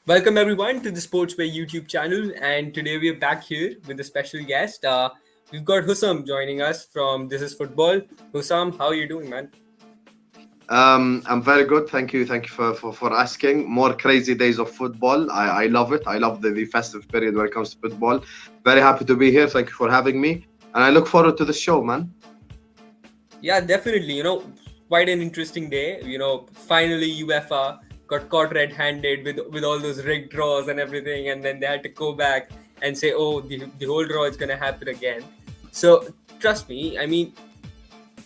Welcome everyone to the Sportsway YouTube channel, and today we are back here with a special guest. We've got Hussam joining us from This Is Football. Hussam, how are you doing, man? I'm very good. Thank you. Thank you for asking. More crazy days of football. I love it. I love the festive period when it comes to football. Very happy to be here. Thank you for having me. And I look forward to the show, man. Yeah, definitely. Quite an interesting day. Finally UEFA got caught red-handed with all those rigged draws and everything, and then they had to go back and say, "Oh, the whole draw is gonna happen again." So trust me.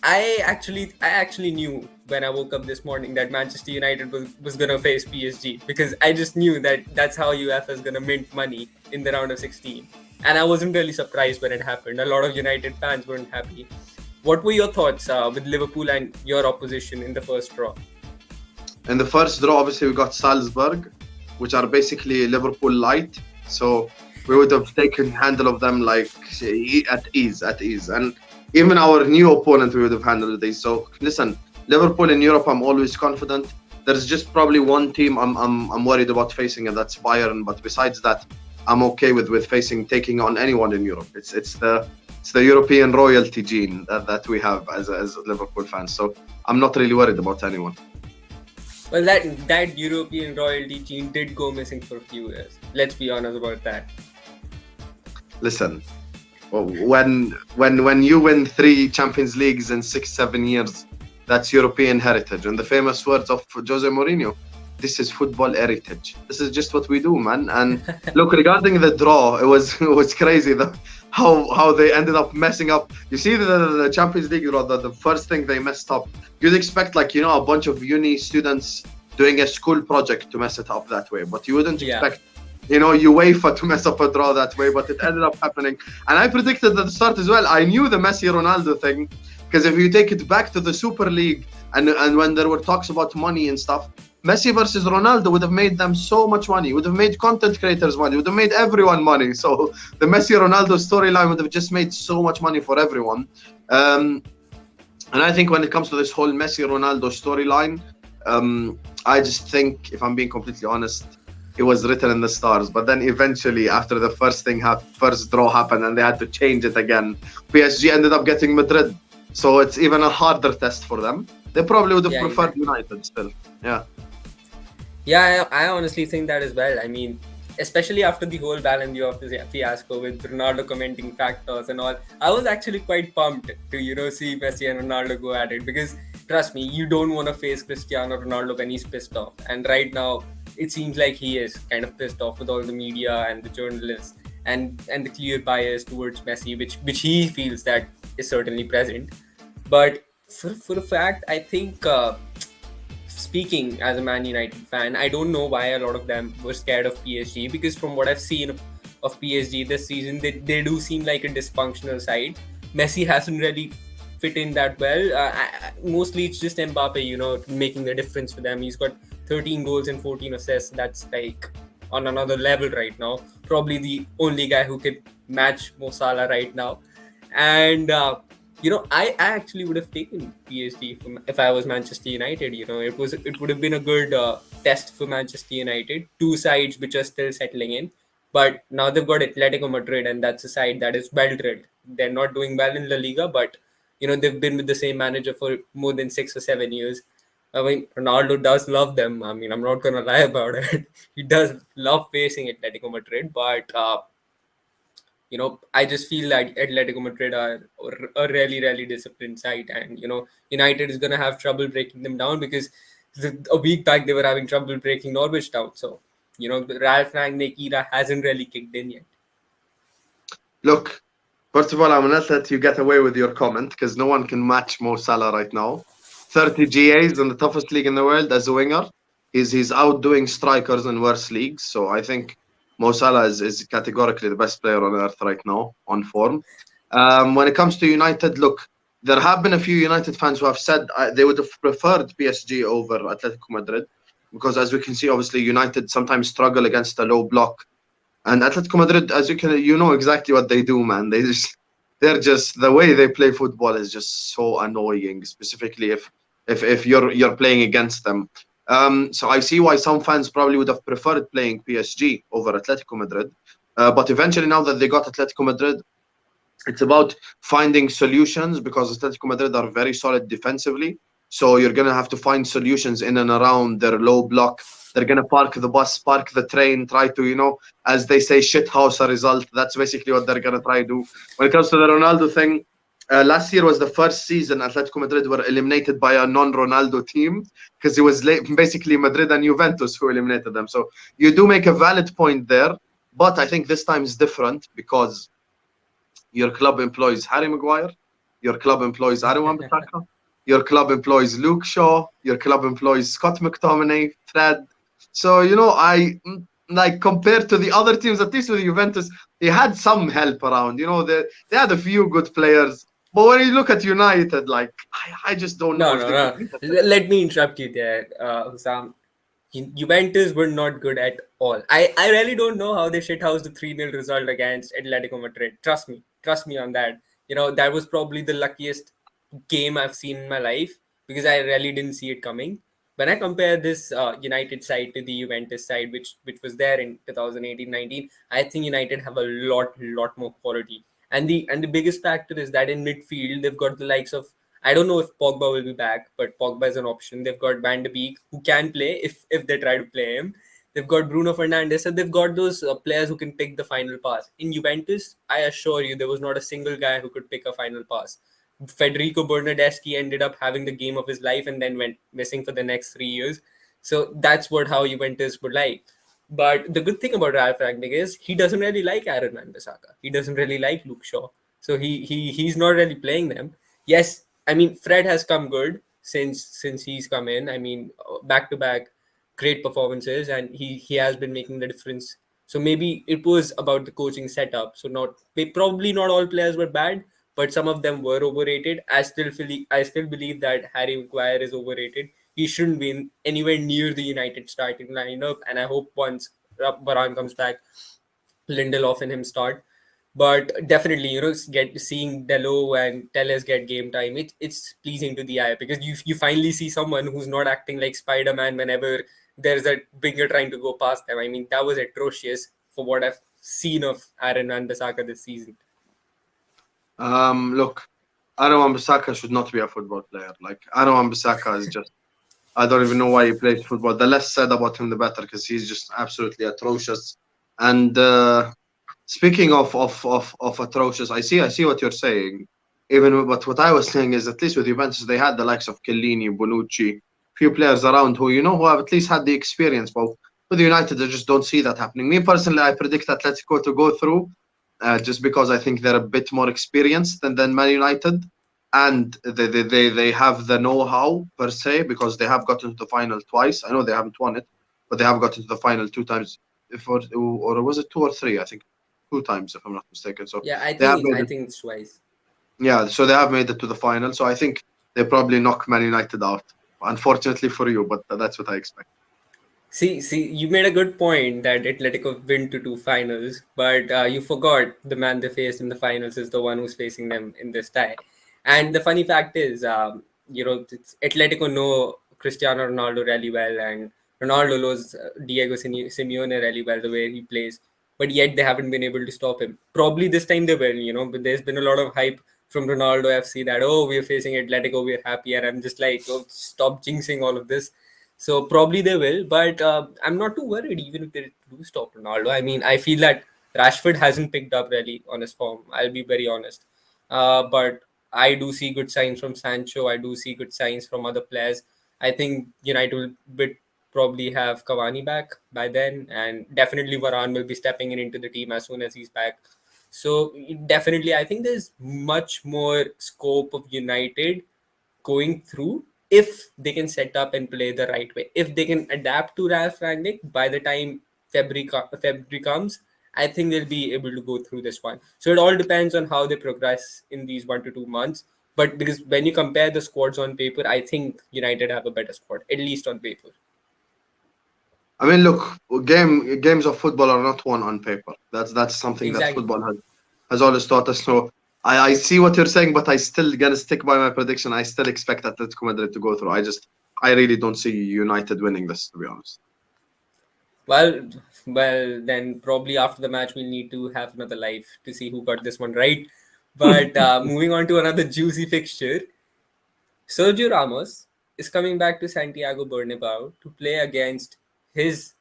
I actually knew when I woke up this morning that Manchester United was gonna face PSG, because I just knew that that's how UEFA is gonna mint money in the round of 16. And I wasn't really surprised when it happened. A lot of United fans weren't happy. What were your thoughts with Liverpool and your opposition in the first draw? In the first draw, obviously, we got Salzburg, which are basically Liverpool light. So we would have taken handle of them like at ease. And even our new opponent, we would have handled this. So listen, Liverpool in Europe, I'm always confident. There's just probably one team I'm worried about facing, and that's Bayern. But besides that, I'm okay with taking on anyone in Europe. It's the European royalty gene that we have as Liverpool fans. So I'm not really worried about anyone. Well, that European royalty gene did go missing for a few years. Let's be honest about that. Listen, when you win 3 Champions Leagues in 6-7 years, that's European heritage. And the famous words of Jose Mourinho, this is football heritage. This is just what we do, man. And look, regarding the draw, it was crazy how they ended up messing up. You see the Champions League draw, the first thing they messed up. You'd expect a bunch of uni students doing a school project to mess it up that way, but you wouldn't Yeah. expect UEFA to mess up a draw that way, but it ended up happening. And I predicted at the start as well. I knew the Messi Ronaldo thing, because if you take it back to the Super League and when there were talks about money and stuff, Messi versus Ronaldo would have made them so much money, would have made content creators money, would have made everyone money. So the Messi Ronaldo storyline would have just made so much money for everyone. And I think when it comes to this whole Messi Ronaldo storyline, I just think, if I'm being completely honest, it was written in the stars. But then eventually, after the first draw happened and they had to change it again, PSG ended up getting Madrid. So it's even a harder test for them. They probably would have Yeah, preferred exactly. United still. Yeah. Yeah, I honestly think that as well. I mean, especially after the whole Ballon d'Or fiasco with Ronaldo commenting factors and all, I was actually quite pumped to see Messi and Ronaldo go at it, because trust me, you don't want to face Cristiano Ronaldo when he's pissed off, and right now it seems like he is kind of pissed off with all the media and the journalists and the clear bias towards Messi, which he feels that is certainly present. But for a fact, I think. Speaking as a Man United fan, I don't know why a lot of them were scared of PSG, because from what I've seen of PSG this season, they do seem like a dysfunctional side. Messi hasn't really fit in that well. Mostly it's just Mbappe, making the difference for them. He's got 13 goals and 14 assists. That's like on another level right now. Probably the only guy who could match Mo Salah right now. And I actually would have taken PSG if I was Manchester United. It would have been a good test for Manchester United. Two sides which are still settling in, but now they've got Atletico Madrid, and that's a side that is well drilled. They're not doing well in La Liga, but they've been with the same manager for more than 6 or 7 years. I mean, Ronaldo does love them. I mean, I'm not gonna lie about it. He does love facing Atletico Madrid, but I just feel like Atletico Madrid are a really, really disciplined side, and United is gonna have trouble breaking them down, because a week back they were having trouble breaking Norwich down. So the Ralph Rangnick era hasn't really kicked in yet. Look, first of all, I'm not let you get away with your comment, because no one can match Mo Salah right now. 30 GAs in the toughest league in the world as a winger. He's outdoing strikers in worse leagues. So I think Mo Salah is categorically the best player on earth right now on form. When it comes to United, look, there have been a few United fans who have said they would have preferred PSG over Atletico Madrid, because as we can see, obviously United sometimes struggle against a low block. And Atletico Madrid, as you know exactly what they do, man. They're just, the way they play football is just so annoying. Specifically if you're playing against them. So I see why some fans probably would have preferred playing PSG over Atletico Madrid. But eventually, now that they got Atletico Madrid, it's about finding solutions because Atletico Madrid are very solid defensively. So you're gonna have to find solutions in and around their low block. They're gonna park the bus, park the train, try to, as they say, shit house a result. That's basically what they're gonna try to do. When it comes to the Ronaldo thing, last year was the first season Atletico Madrid were eliminated by a non-Ronaldo team because it was basically Madrid and Juventus who eliminated them. So you do make a valid point there, but I think this time is different because your club employs Harry Maguire. Your club employs Aaron Wan-Bissaka. Your club employs Luke Shaw. Your club employs Scott McTominay, Fred. So, I like compared to the other teams, at least with Juventus, they had some help around. They had a few good players. But when you look at United, like, I just don't know No, if no, they could no. beat it. Let me interrupt you there, Hussam. Juventus were not good at all. I really don't know how they shithoused the 3-0 result against Atletico Madrid. Trust me on that. That was probably the luckiest game I've seen in my life because I really didn't see it coming. When I compare this United side to the Juventus side, which was there in 2018-19, I think United have a lot more quality. And the biggest factor is that in midfield they've got the likes of, I don't know if Pogba will be back, but Pogba is an option. They've got Van de Beek who can play if they try to play him. They've got Bruno Fernandes, and they've got those players who can pick the final pass. In Juventus, I assure you, there was not a single guy who could pick a final pass. Federico Bernardeschi ended up having the game of his life and then went missing for the next 3 years. So that's what how Juventus would like. But the good thing about Ralph Rangnick is he doesn't really like Aaron Wan-Bissaka. He doesn't really like Luke Shaw. So he's not really playing them. Yes, I mean Fred has come good since he's come in. I mean back to back great performances, and he has been making the difference. So maybe it was about the coaching setup. So probably not all players were bad, but some of them were overrated. I still believe that Harry Maguire is overrated. He shouldn't be anywhere near the United starting lineup, and I hope once Varane comes back, Lindelof and him start. But definitely, seeing Delo and Telles get game time, it's pleasing to the eye because you finally see someone who's not acting like Spider-Man whenever there's a winger trying to go past them. I mean, that was atrocious for what I've seen of Aaron Wan-Bissaka this season. Look, Aaron Wan-Bissaka should not be a football player. Like, Aaron Wan-Bissaka is just, I don't even know why he plays football. The less said about him, the better, because he's just absolutely atrocious. And speaking of atrocious, I see what you're saying. But what I was saying is, at least with Juventus, they had the likes of Chiellini, Bonucci, few players around who have at least had the experience. But with United, I just don't see that happening. Me personally, I predict Atletico to go through, just because I think they're a bit more experienced than Man United, and they have the know-how per se because they have gotten to the final twice. I know they haven't won it, but they have gotten to the final 2 times. Or was it 2 or 3? I think 2 times, if I'm not mistaken. So Yeah, I they have think it's twice. yeah, so they have made it to the final. So I think they probably knock Man United out. Unfortunately for you, but that's what I expect. See, you made a good point that Atletico win to 2 finals, but you forgot the man they faced in the finals is the one who's facing them in this tie. And the funny fact is, Atletico know Cristiano Ronaldo really well, and Ronaldo knows Diego Simeone really well, the way he plays, but yet they haven't been able to stop him. Probably this time they will, but there's been a lot of hype from Ronaldo FC that, oh, we're facing Atletico, we're happy, and I'm just like, oh, stop jinxing all of this. So probably they will, but I'm not too worried even if they do stop Ronaldo. I mean, I feel that Rashford hasn't picked up really on his form. I'll be very honest. But I do see good signs from Sancho. I do see good signs from other players. I think United will probably have Cavani back by then, and definitely Varane will be stepping into the team as soon as he's back. So definitely, I think there's much more scope of United going through if they can set up and play the right way. If they can adapt to Ralph Rangnick by the time February comes, I think they'll be able to go through this one. So it all depends on how they progress in these 1 to 2 months. But because when you compare the squads on paper, I think United have a better squad, at least on paper. I mean, look, games of football are not won on paper. That's something that Exactly. football has always taught us. So I see what you're saying, but I still gonna stick by my prediction. I still expect Atletico Madrid to go through. I really don't see United winning this, to be honest. Well, well, then probably after the match we'll need to have another live to see who got this one right. But moving on to another juicy fixture, Sergio Ramos is coming back to Santiago Bernabeu to play against his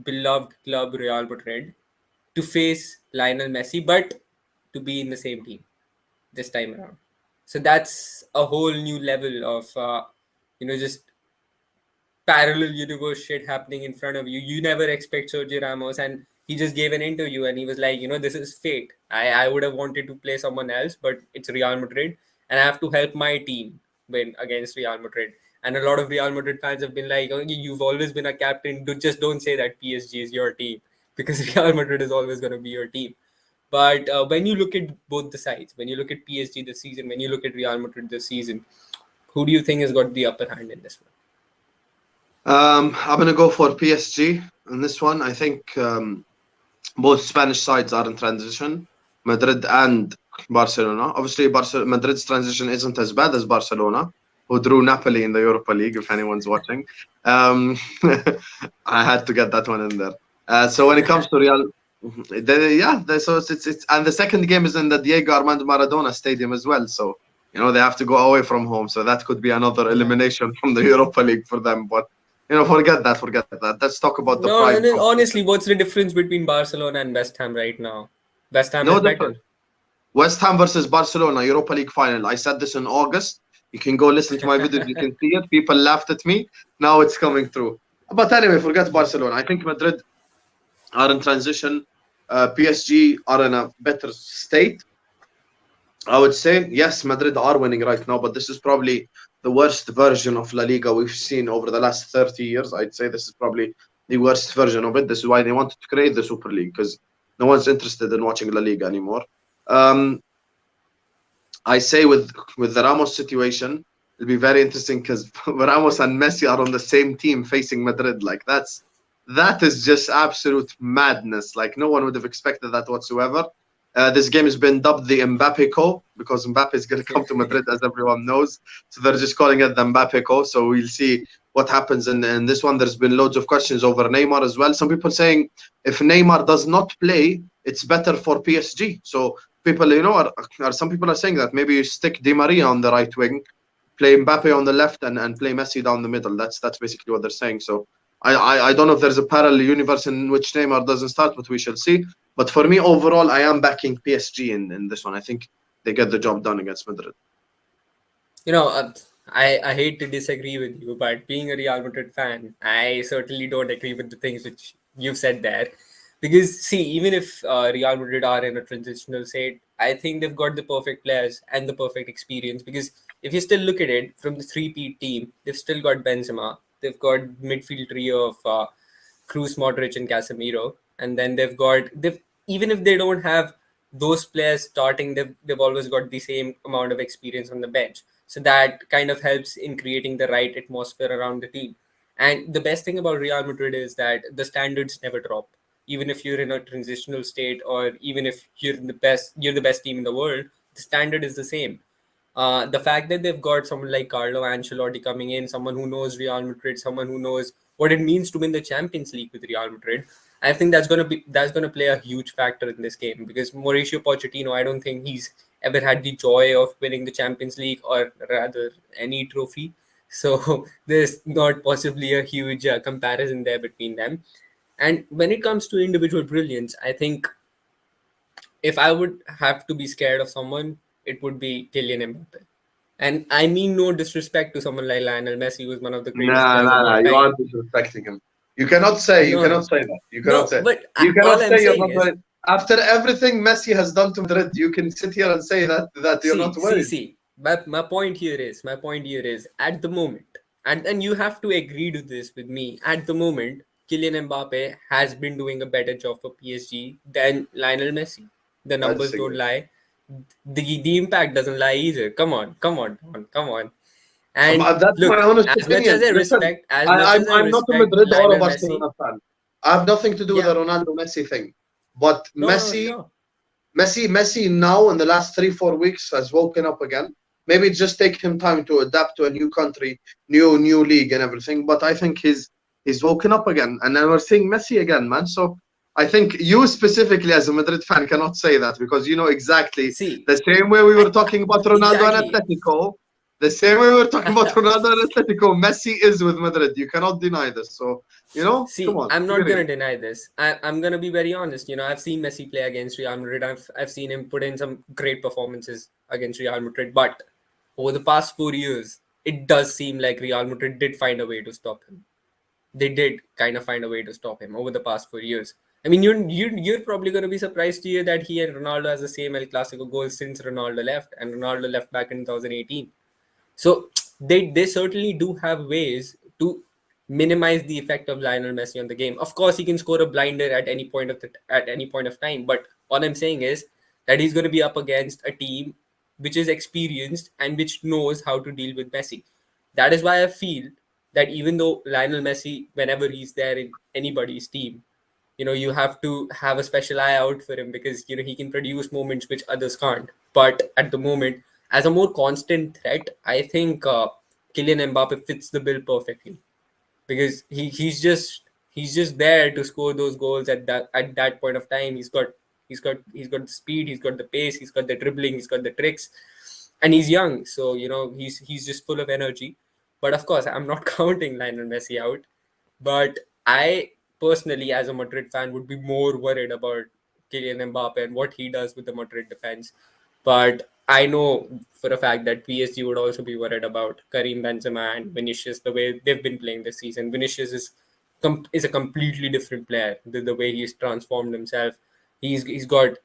beloved club Real Madrid to face Lionel Messi, but to be in the same team this time around. So that's a whole new level of just parallel universe shit happening in front of you. You never expect Sergio Ramos, and he just gave an interview and he was like, this is fate. I would have wanted to play someone else, but it's Real Madrid, and I have to help my team win against Real Madrid. And a lot of Real Madrid fans have been like, oh, you've always been a captain. Just don't say that PSG is your team because Real Madrid is always going to be your team. But when you look at both the sides, when you look at PSG this season, when you look at Real Madrid this season, who do you think has got the upper hand in this one? I'm going to go for PSG in this one. I think both Spanish sides are in transition, Madrid and Barcelona. Obviously, Madrid's transition isn't as bad as Barcelona, who drew Napoli in the Europa League, if anyone's watching. I had to get that one in there. So when it comes to Real, so it's and the second game is in the Diego Armando Maradona Stadium as well. So they have to go away from home. So that could be another elimination from the Europa League for them. But forget that. Let's talk about the pride. And then honestly, what's the difference between Barcelona and West Ham right now? West Ham is better. West Ham versus Barcelona Europa League final. I said this in August. You can go listen to my videos. You can see it. People laughed at me. Now it's coming through. But anyway, forget Barcelona. I think Madrid are in transition. PSG are in a better state. I would say, yes, Madrid are winning right now, but this is probably the worst version of La Liga we've seen over the last 30 years. I'd say this is probably the worst version of it. This is why they wanted to create the Super League, because no one's interested in watching La Liga anymore. I say with the Ramos situation, it'll be very interesting because Ramos and Messi are on the same team facing Madrid. Like that is just absolute madness. Like no one would have expected that whatsoever. This game has been dubbed the Mbappe Co because Mbappe is going to come to Madrid, as everyone knows. So they're just calling it the Mbappe Co. So we'll see what happens in this one. There's been loads of questions over Neymar as well. Some people saying if Neymar does not play, it's better for PSG. So people, some people are saying that maybe you stick Di Maria on the right wing, play Mbappe on the left, and play Messi down the middle. That's basically what they're saying. So I don't know if there's a parallel universe in which Neymar doesn't start, but we shall see. But for me, overall, I am backing PSG in this one. I think they get the job done against Madrid. I hate to disagree with you, but being a Real Madrid fan, I certainly don't agree with the things which you've said there. Because, see, even if Real Madrid are in a transitional state, I think they've got the perfect players and the perfect experience. Because if you still look at it from the three-peat team, they've still got Benzema. They've got midfield trio of Kroos, Modric, and Casemiro. And then even if they don't have those players starting, they've always got the same amount of experience on the bench. So that kind of helps in creating the right atmosphere around the team. And the best thing about Real Madrid is that the standards never drop. Even if you're in a transitional state, or even if you're the best team in the world, the standard is the same. The fact that they've got someone like Carlo Ancelotti coming in, someone who knows Real Madrid, someone who knows what it means to win the Champions League with Real Madrid, I think that's gonna play a huge factor in this game, because Mauricio Pochettino, I don't think he's ever had the joy of winning the Champions League, or rather any trophy. So there's not possibly a huge comparison there between them. And when it comes to individual brilliance, I think if I would have to be scared of someone, it would be Kylian Mbappe. And I mean no disrespect to someone like Lionel Messi, who's one of the greatest players of all time. You are disrespecting him. You cannot say that. You cannot say. But you cannot all I'm say you're saying not is, after everything Messi has done to Madrid, you can sit here and say that you're not worried. But my point here is at the moment, and you have to agree to this with me, at the moment, Kylian Mbappe has been doing a better job for PSG than Lionel Messi. The numbers don't lie. The impact doesn't lie either. Come on. And that's look, my honest as opinion. Much as I respect, I'm not a Madrid or a Barcelona fan. I have nothing to do with the Yeah. Ronaldo Messi thing. But No, Messi, sure. Messi now in the last 3-4 weeks has woken up again. maybe just take him time to adapt to a new country, new league and everything. But I think he's woken up again, and then we're seeing Messi again, man. So I think you specifically as a Madrid fan cannot say that, because you know exactly See, the same way we were talking about Ronaldo and exactly. Atletico. The same way we were talking about Ronaldo and Atletico, Messi is with Madrid. You cannot deny this. So, come See, on, I'm be not real. gonna deny this. I'm gonna be very honest. I've seen Messi play against Real Madrid. I've seen him put in some great performances against Real Madrid. But over the past 4 years, it does seem like Real Madrid did find a way to stop him. They did kind of find a way to stop him over the past 4 years. I mean, you're probably going to be surprised to hear that he and Ronaldo has the same El Clasico goal since Ronaldo left, and Ronaldo left back in 2018. So they certainly do have ways to minimize the effect of Lionel Messi on the game. Of course, he can score a blinder at any point of time. But all I'm saying is that he's going to be up against a team which is experienced and which knows how to deal with Messi. That is why I feel that even though Lionel Messi, whenever he's there in anybody's team, you have to have a special eye out for him because he can produce moments which others can't. But at the moment, as a more constant threat, I think Kylian Mbappe fits the bill perfectly because he's just there to score those goals at that point of time. He's got the speed, he's got the pace, he's got the dribbling, he's got the tricks, and he's young, so he's just full of energy. But of course, I'm not counting Lionel Messi out. But I personally, as a Madrid fan, would be more worried about Kylian Mbappe and what he does with the Madrid defense. But I know for a fact that PSG would also be worried about Karim Benzema and Vinicius, the way they've been playing this season. Vinicius is a completely different player. The way he's transformed himself, he's got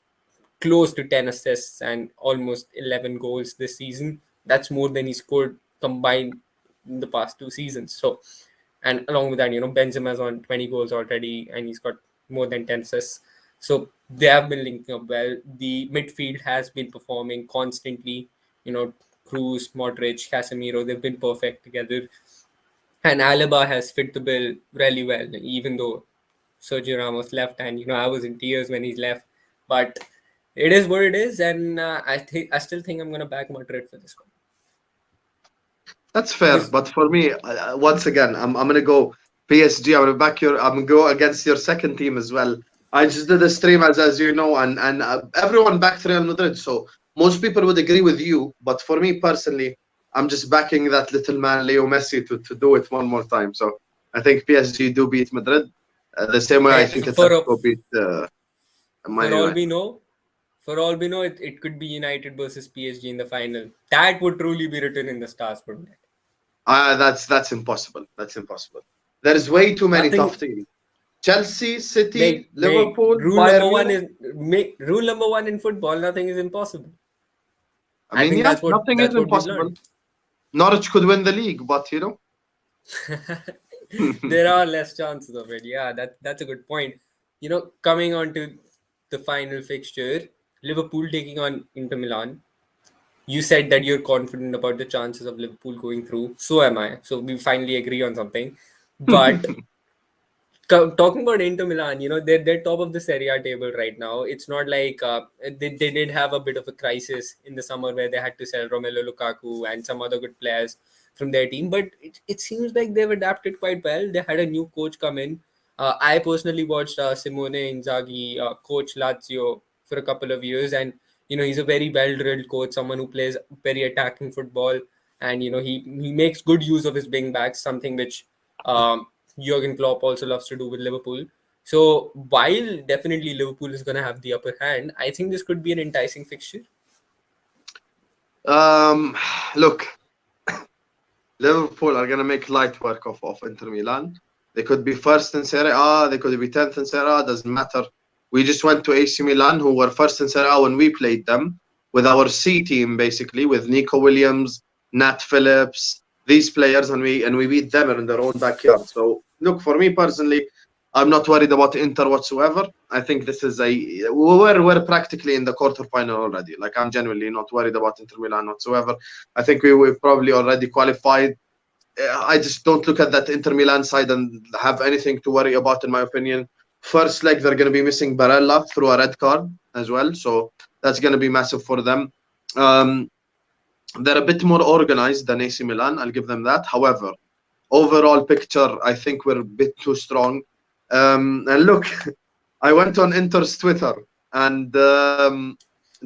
close to 10 assists and almost 11 goals this season. That's more than he scored combined in the past 2 seasons. So, and along with that, Benzema's on 20 goals already, and he's got more than 10 assists. So they have been linking up well. The midfield has been performing constantly. Cruz, Modric, Casemiro, they've been perfect together. And Alaba has fit the bill really well, even though Sergio Ramos left, and I was in tears when he's left. But it is what it is, and I still think I'm gonna back Madrid for this one That's fair, because but for me, once again, I'm gonna go PSG. I'm gonna go against your second team as well. I just did a stream as you know, and everyone backed Real Madrid. So most people would agree with you, but for me personally, I'm just backing that little man Leo Messi to do it one more time. So I think PSG do beat Madrid the same way I think for Atletico beat Man for all we United. know, it could be United versus PSG in the final. That would truly be written in the stars, wouldn't it? That's impossible. That's impossible. There's way too many Nothing. tough teams. Chelsea, City, Mate, Liverpool, rule Bayern number one Munich. is rule number one in football. Nothing is impossible. I I mean, think yeah, that's what nothing is that's what we've impossible. learned. Norwich could win the league, but There are less chances of it. Yeah, that's a good point. Coming on to the final fixture, Liverpool taking on Inter Milan. You said that you're confident about the chances of Liverpool going through. So am I. So we finally agree on something. But talking about Inter Milan, they're top of the Serie A table right now. It's not like they did have a bit of a crisis in the summer where they had to sell Romelu Lukaku and some other good players from their team, but it seems like they've adapted quite well. They had a new coach come in. I personally watched Simone Inzaghi coach Lazio for a couple of years, and he's a very well-drilled coach, someone who plays very attacking football, and he makes good use of his wing backs, something which Jurgen Klopp also loves to do with Liverpool. So while definitely Liverpool is going to have the upper hand, I think this could be an enticing fixture. Look, Liverpool are gonna make light work of Inter Milan. They could be first in Serie A, they could be 10th in Serie A, doesn't matter. We just went to AC Milan, who were first in Serie A when we played them, with our C team basically, with Nico Williams, Nat Phillips, these players, and we beat them in their own backyard. So look, for me personally, I'm not worried about Inter whatsoever. I think this is we're practically in the quarterfinal already. Like, I'm genuinely not worried about Inter Milan whatsoever. I think we've probably already qualified. I just don't look at that Inter Milan side and have anything to worry about, in my opinion. First leg, they're going to be missing Barella through a red card as well, so that's going to be massive for them. Um, They're a bit more organized than AC Milan. I'll give them that. However, overall picture, I think we're a bit too strong. And look, I went on Inter's Twitter and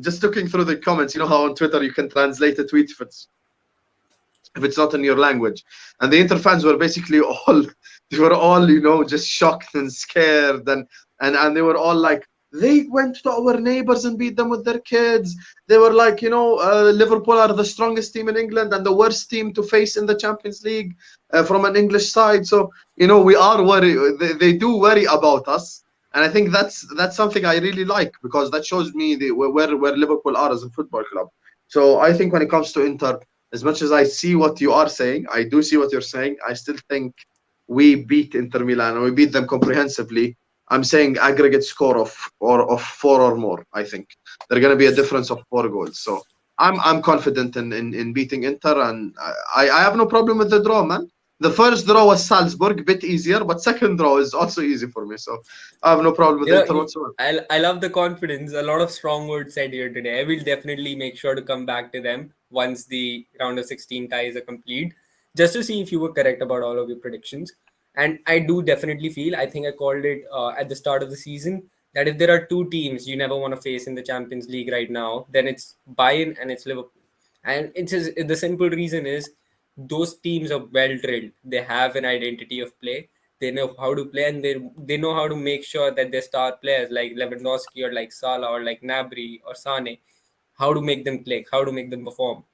just looking through the comments. You know how on Twitter you can translate a tweet if it's not in your language. And the Inter fans were basically all they were all, just shocked and scared and they were all like, they went to our neighbors and beat them with their kids. They were like, Liverpool are the strongest team in England and the worst team to face in the Champions League from an English side. So, we are worried. They do worry about us. And I think that's something I really like, because that shows me where Liverpool are as a football club. So I think when it comes to Inter, as much as I see what you are saying, I do see what you're saying. I still think we beat Inter Milan and we beat them comprehensively. I'm saying aggregate score of 4 or more. I think there's going to be a difference of 4 goals. So I'm confident in beating Inter, and I have no problem with the draw, man. The first draw was Salzburg, a bit easier, but second draw is also easy for me. So I have no problem with Inter whatsoever. I love the confidence. A lot of strong words said here today. I will definitely make sure to come back to them once the round of 16 ties are complete, just to see if you were correct about all of your predictions. And I do definitely feel, I think I called it at the start of the season, that if there are two teams you never want to face in the Champions League right now, then it's Bayern and it's Liverpool. And it's just, the simple reason is those teams are well drilled. They have an identity of play. They know how to play, and they know how to make sure that their star players like Lewandowski or like Salah or like Gnabry or Sane, how to make them click, how to make them perform.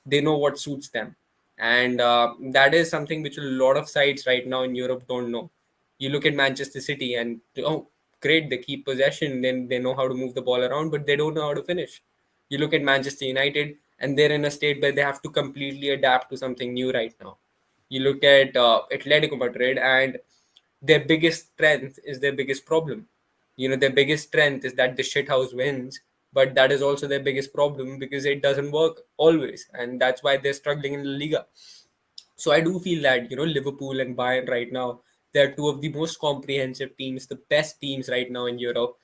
They know what suits them, and that is something which a lot of sides right now in Europe don't know. You look at Manchester City, and oh, great, they keep possession, then they know how to move the ball around, but they don't know how to finish. You look at Manchester United, and they're in a state where they have to completely adapt to something new right now. You look at Atletico Madrid, and their biggest strength is their biggest problem. Their biggest strength is that the shithouse wins, but that is also their biggest problem because it doesn't work always, and that's why they're struggling in La Liga. So I do feel that Liverpool and Bayern right now, they're two of the most comprehensive teams, the best teams right now in Europe.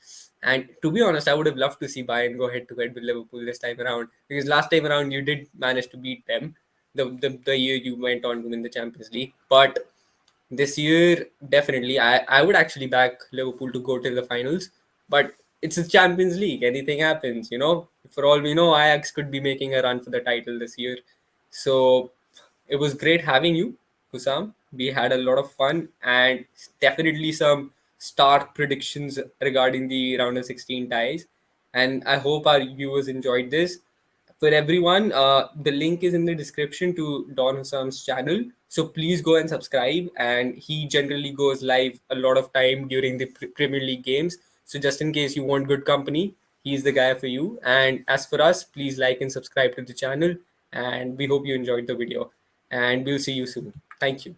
And to be honest, I would have loved to see Bayern go head to head with Liverpool this time around, because last time around you did manage to beat them, the year you went on to win the Champions League. But this year, definitely, I would actually back Liverpool to go to the finals. But it's a Champions League. Anything happens. For all we know, Ajax could be making a run for the title this year. So it was great having you, Husam. We had a lot of fun and definitely some stark predictions regarding the round of 16 ties. And I hope our viewers enjoyed this. For everyone, the link is in the description to Don Hussam's channel. So please go and subscribe. And he generally goes live a lot of time during the Premier League games. So just in case you want good company, he's the guy for you. And as for us, please like and subscribe to the channel. And we hope you enjoyed the video. And we'll see you soon. Thank you.